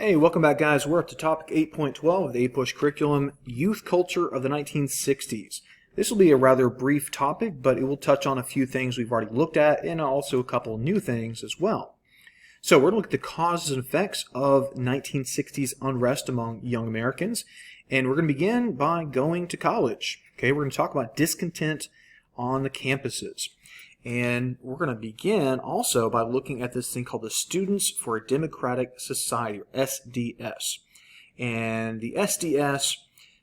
Hey, welcome back, guys. We're up to topic 8.12 of the APUSH curriculum, Youth Culture of the 1960s. This will be a rather brief topic, but it will touch on a few things we've already looked at and also a couple new things as well. So we're going to look at the causes and effects of 1960s unrest among young Americans, and we're going to begin by going to college. Okay, we're going to talk about discontent on the campuses. And we're going to begin also by looking at this thing called the Students for a Democratic Society, or SDS. And the SDS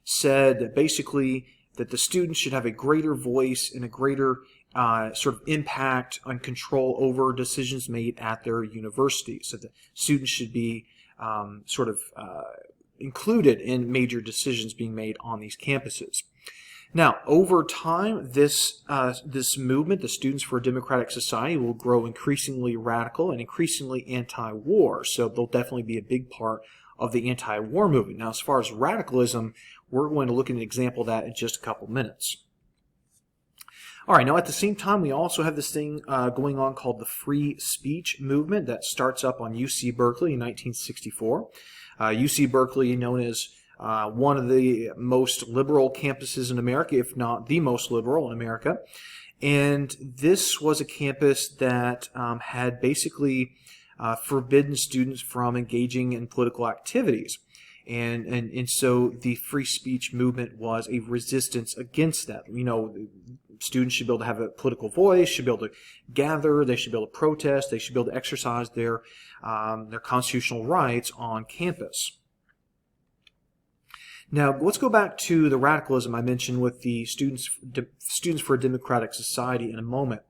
said that basically that the students should have a greater voice and a greater sort of impact and control over decisions made at their universities. So the students should be included in major decisions being made on these campuses. Now, over time, this movement, the Students for a Democratic Society, will grow increasingly radical and increasingly anti-war. So they'll definitely be a big part of the anti-war movement. Now, as far as radicalism, we're going to look at an example of that in just a couple minutes. All right, now at the same time, we also have this thing going on called the free speech movement that starts up on UC Berkeley in 1964. UC Berkeley, known as one of the most liberal campuses in America, if not the most liberal in America. And this was a campus that had basically forbidden students from engaging in political activities. And so the free speech movement was a resistance against that. You know, students should be able to have a political voice, should be able to gather, they should be able to protest, they should be able to exercise their constitutional rights on campus. Now, let's go back to the radicalism I mentioned with the Students for a Democratic Society a moment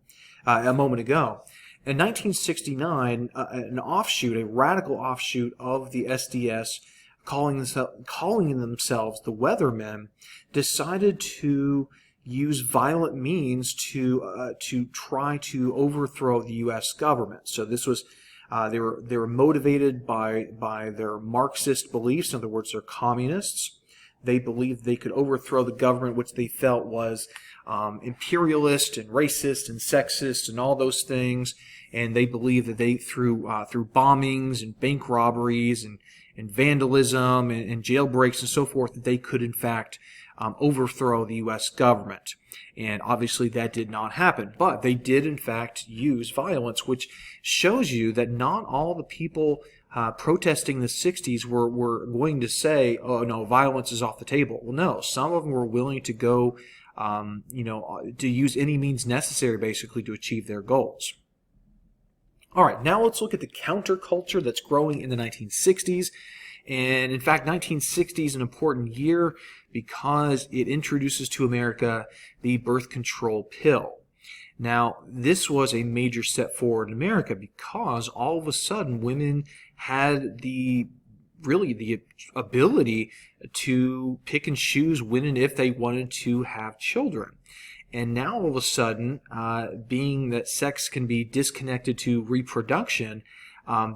ago. In 1969, a radical offshoot of the SDS, calling themselves the Weathermen, decided to use violent means to try to overthrow the U.S. government. So this was they were motivated by their Marxist beliefs. In other words, they're communists. They believed they could overthrow the government, which they felt was imperialist and racist and sexist and all those things. And they believed that they, through bombings and bank robberies and vandalism and jailbreaks and so forth, that they could in fact overthrow the U.S. government. And obviously that did not happen. But they did in fact use violence, which shows you that not all the people protesting the 60s were going to say, oh, no, violence is off the table. Well, no, some of them were willing to go, to use any means necessary, basically, to achieve their goals. All right, now let's look at the counterculture that's growing in the 1960s. And in fact, 1960 is an important year because it introduces to America the birth control pill. Now, this was a major step forward in America because all of a sudden women had the ability to pick and choose when and if they wanted to have children. And now all of a sudden, being that sex can be disconnected to reproduction,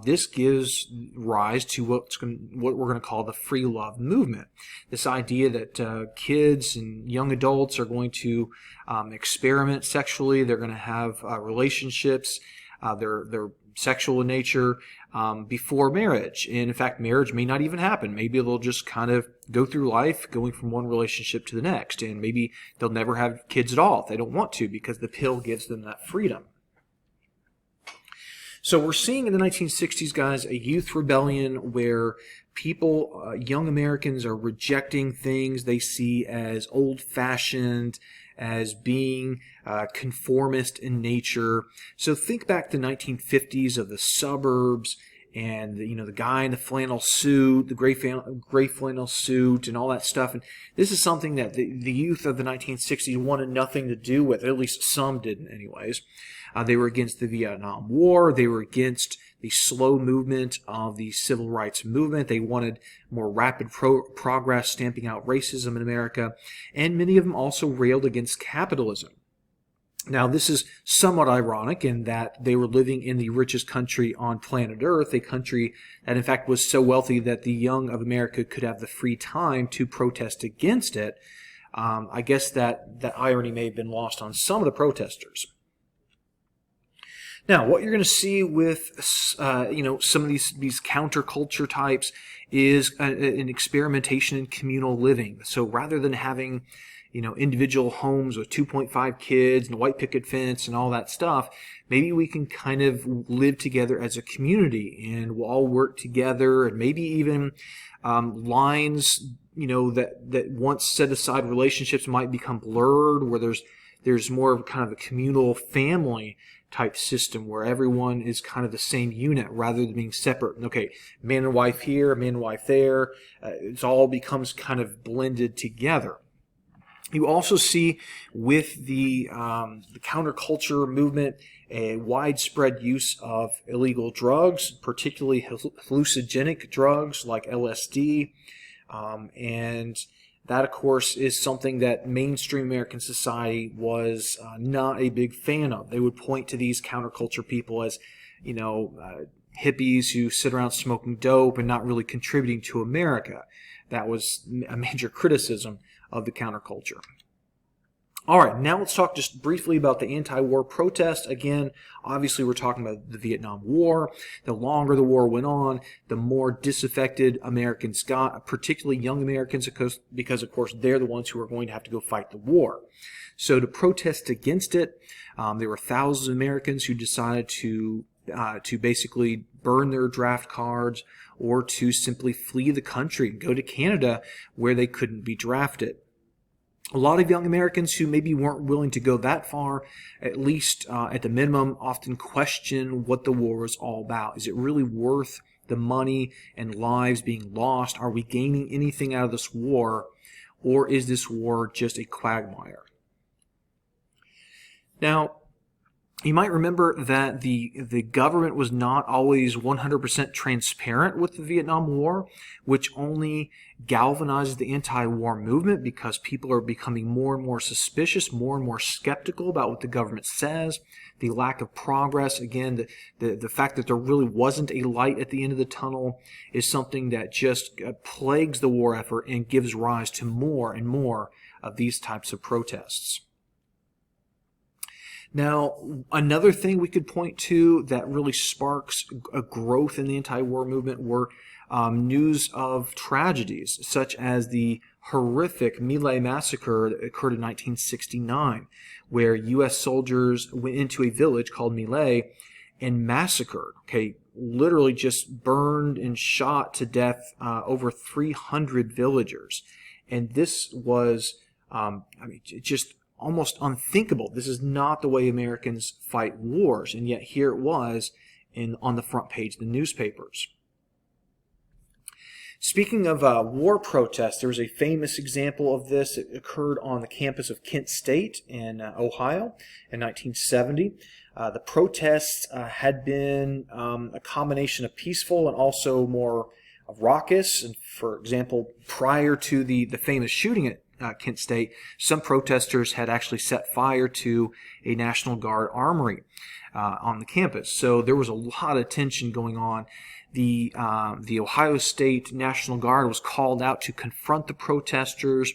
this gives rise to what we're going to call the free love movement. This idea that kids and young adults are going to experiment sexually, they're going to have relationships, they're sexual in nature before marriage. And in fact, marriage may not even happen. Maybe they'll just kind of go through life going from one relationship to the next. And maybe they'll never have kids at all if they don't want to because the pill gives them that freedom. So we're seeing in the 1960s, guys, a youth rebellion where people, young Americans, are rejecting things they see as old-fashioned, as being conformist in nature. So think back to the 1950s of the suburbs and the guy in the flannel suit, the gray flannel suit, and all that stuff. And this is something that the youth of the 1960s wanted nothing to do with. At least some didn't, anyways. They were against the Vietnam War. They were against the slow movement of the civil rights movement. They wanted more rapid progress, stamping out racism in America. And many of them also railed against capitalism. Now, this is somewhat ironic in that they were living in the richest country on planet Earth, a country that, in fact, was so wealthy that the young of America could have the free time to protest against it. I guess that irony may have been lost on some of the protesters. Now, what you're going to see with some of these counterculture types is an experimentation in communal living. So rather than having individual homes with 2.5 kids and a white picket fence and all that stuff, maybe we can kind of live together as a community, and we'll all work together, and maybe even lines that once set aside relationships might become blurred, where there's more of kind of a communal family type system where everyone is kind of the same unit rather than being separate. Okay, man and wife here, man and wife there. It all becomes kind of blended together. You also see with the counterculture movement a widespread use of illegal drugs, particularly hallucinogenic drugs like LSD, and that, of course, is something that mainstream American society was not a big fan of. They would point to these counterculture people as, hippies who sit around smoking dope and not really contributing to America. That was a major criticism of the counterculture. All right, now let's talk just briefly about the anti-war protest. Again, obviously we're talking about the Vietnam War. The longer the war went on, the more disaffected Americans got, particularly young Americans, because of course they're the ones who are going to have to go fight the war. So to protest against it, there were thousands of Americans who decided to basically burn their draft cards or to simply flee the country and go to Canada where they couldn't be drafted. A lot of young Americans who maybe weren't willing to go that far, at least at the minimum, often question what the war was all about. Is it really worth the money and lives being lost? Are we gaining anything out of this war, or is this war just a quagmire? Now, you might remember that the government was not always 100% transparent with the Vietnam War, which only galvanizes the anti-war movement because people are becoming more and more suspicious, more and more skeptical about what the government says. The lack of progress, again, the fact that there really wasn't a light at the end of the tunnel is something that just plagues the war effort and gives rise to more and more of these types of protests. Now, another thing we could point to that really sparks a growth in the anti-war movement were news of tragedies, such as the horrific My Lai massacre that occurred in 1969, where U.S. soldiers went into a village called My Lai and massacred, literally just burned and shot to death over 300 villagers. And this was, just almost unthinkable. This is not the way Americans fight wars, and yet here it was on the front page of the newspapers. Speaking of war protests, there was a famous example of this. It occurred on the campus of Kent State in Ohio in 1970. The protests had been a combination of peaceful and also more raucous. And for example, prior to the famous shooting at Kent State, some protesters had actually set fire to a National Guard armory on the campus. So there was a lot of tension going on. The Ohio State National Guard was called out to confront the protesters,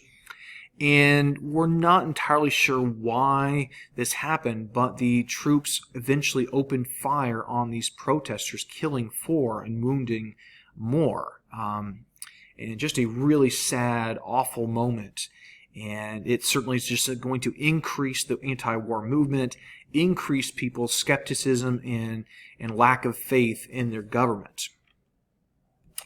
and we're not entirely sure why this happened, but the troops eventually opened fire on these protesters, killing 4 and wounding more. And just a really sad, awful moment. And it certainly is just going to increase the anti-war movement, increase people's skepticism and lack of faith in their government.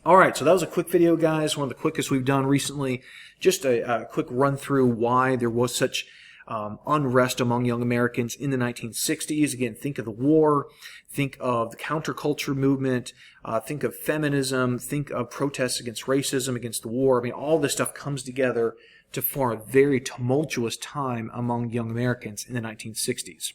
All right, so that was a quick video, guys, one of the quickest we've done recently. Just a quick run through why there was such unrest among young Americans in the 1960s. Again, think of the war, think of the counterculture movement, think of feminism, think of protests against racism, against the war. I mean, all this stuff comes together to form a very tumultuous time among young Americans in the 1960s.